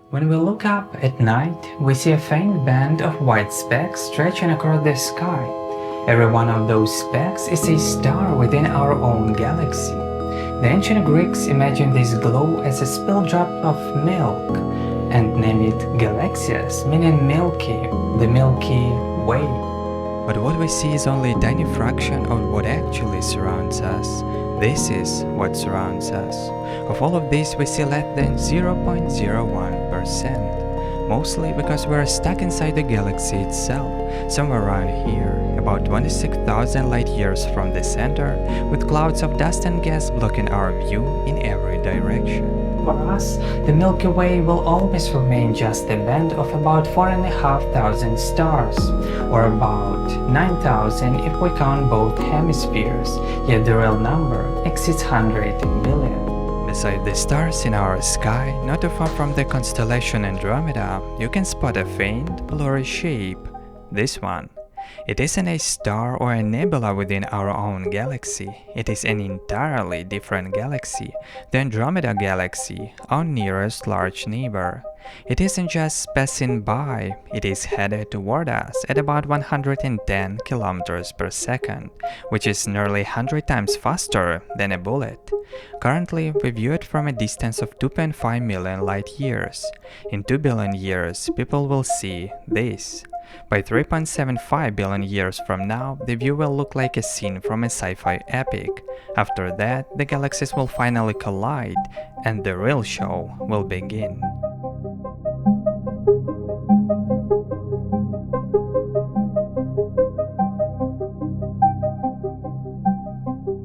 When we look up at night, we see a faint band of white specks stretching across the sky. Every one of those specks is a star within our own galaxy. The ancient Greeks imagined this glow as a spilled drop of milk and named it Galaxias, meaning Milky, the Milky Way. But what we see is only a tiny fraction of what actually surrounds us. This is what surrounds us. Of all of this, we see less than 0.01%, mostly because we are stuck inside the galaxy itself, somewhere around here, about 26,000 light years from the center, with clouds of dust and gas blocking our view in every direction. For us, the Milky Way will always remain just a band of about 4,500 stars, or about 9,000 if we count both hemispheres, yet the real number exceeds 100 billion. Beside the stars in our sky, not too far from the constellation Andromeda, you can spot a faint, blurry shape. This one. It isn't a star or a nebula within our own galaxy. It is an entirely different galaxy, the Andromeda Galaxy, our nearest large neighbor. It isn't just passing by, it is headed toward us at about 110 kilometers per second, which is nearly 100 times faster than a bullet. Currently, we view it from a distance of 2.5 million light years. In 2 billion years, people will see this. By 3.75 billion years from now, the view will look like a scene from a sci-fi epic. After that, the galaxies will finally collide, and the real show will begin.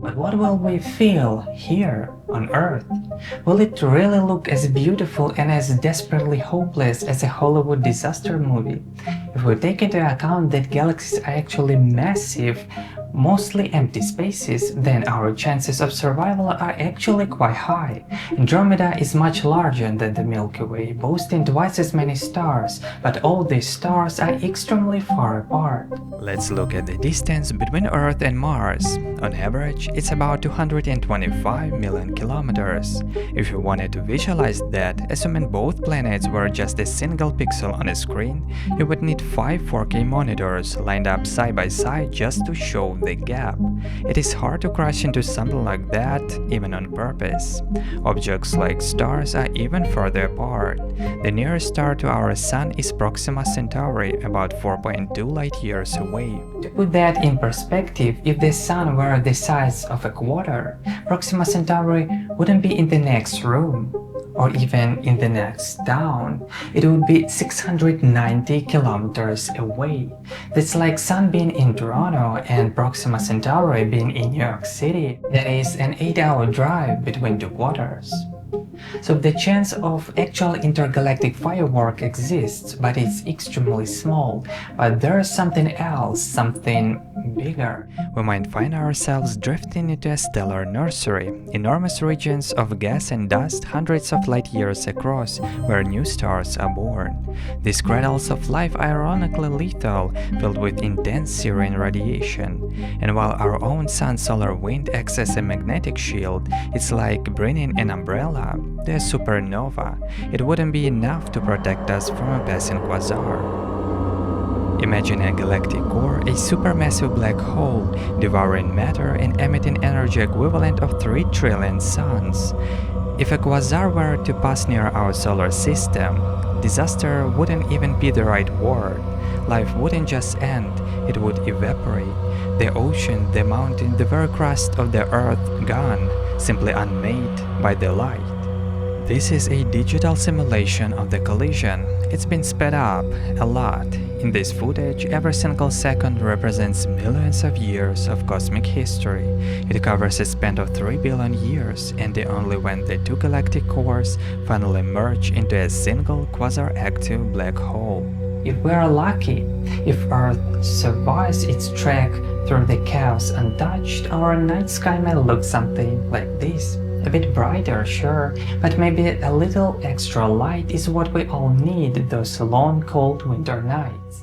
But what will we feel here on Earth? Will it really look as beautiful and as desperately hopeless as a Hollywood disaster movie? If we take into account that galaxies are actually massive, mostly empty spaces, then our chances of survival are actually quite high. Andromeda is much larger than the Milky Way, boasting twice as many stars, but all these stars are extremely far apart. Let's look at the distance between Earth and Mars. On average, it's about 225 million kilometers. If you wanted to visualize that, assuming both planets were just a single pixel on a screen, you would need 5 4K monitors lined up side by side just to show the gap. It is hard to crash into something like that, even on purpose. Objects like stars are even further apart. The nearest star to our Sun is Proxima Centauri, about 4.2 light years away. To put that in perspective, if the Sun were the size of a quarter, Proxima Centauri wouldn't be in the next room, or even in the next town. It would be 690 kilometers away. That's like Sun being in Toronto and Proxima Centauri being in New York City. That is an 8-hour drive between two quarters. So the chance of actual intergalactic firework exists, but it's extremely small. But there's something else, something bigger. We might find ourselves drifting into a stellar nursery, enormous regions of gas and dust hundreds of light years across, where new stars are born. These cradles of life are ironically lethal, filled with intense serene radiation. And while our own sun's solar wind acts as a magnetic shield, it's like bringing an umbrella to a supernova. It wouldn't be enough to protect us from a passing quasar. Imagine a galactic core, a supermassive black hole, devouring matter and emitting energy equivalent of 3 trillion suns. If a quasar were to pass near our solar system, disaster wouldn't even be the right word. Life wouldn't just end, it would evaporate. The ocean, the mountain, the very crust of the earth gone, simply unmade by the light. This is a digital simulation of the collision. It's been sped up a lot. In this footage, every single second represents millions of years of cosmic history. It covers a span of 3 billion years, and only when the two galactic cores finally merge into a single quasar-active black hole. If we are lucky, if Earth survives its trek through the chaos untouched, our night sky may look something like this. A bit brighter, sure, but maybe a little extra light is what we all need those long, cold winter nights.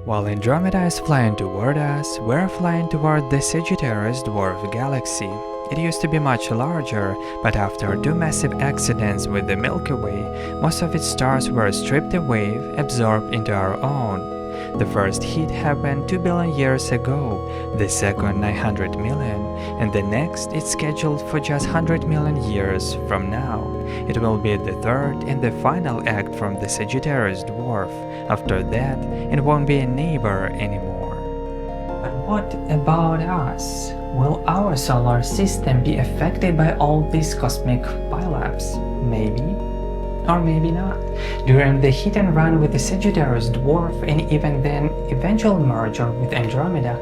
While Andromeda is flying toward us, we're flying toward the Sagittarius Dwarf Galaxy. It used to be much larger, but after two massive accidents with the Milky Way, most of its stars were stripped away, absorbed into our own. The first hit happened 2 billion years ago, the second 900 million, and the next is scheduled for just 100 million years from now. It will be the third and the final act from the Sagittarius Dwarf. After that, it won't be a neighbor anymore. But what about us? Will our solar system be affected by all these cosmic pileups? Maybe. Or maybe not. During the hit and run with the Sagittarius Dwarf and even then eventual merger with Andromeda,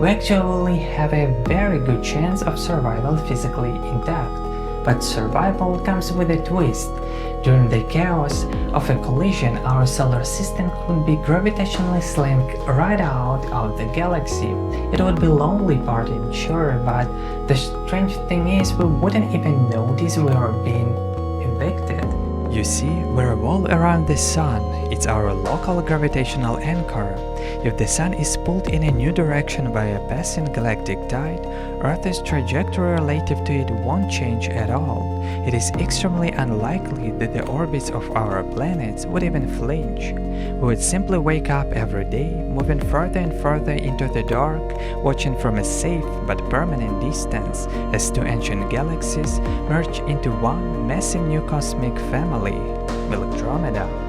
we actually have a very good chance of survival physically intact. But survival comes with a twist. During the chaos of a collision, our solar system could be gravitationally slammed right out of the galaxy. It would be a lonely party, sure, but the strange thing is we wouldn't even notice we were being evicted. You see, we revolve around the Sun. It's our local gravitational anchor. If the Sun is pulled in a new direction by a passing galactic tide, Earth's trajectory relative to it won't change at all. It is extremely unlikely that the orbits of our planets would even flinch. We would simply wake up every day, moving further and further into the dark, watching from a safe but permanent distance as two ancient galaxies merge into one massive new cosmic family, Milkdromeda.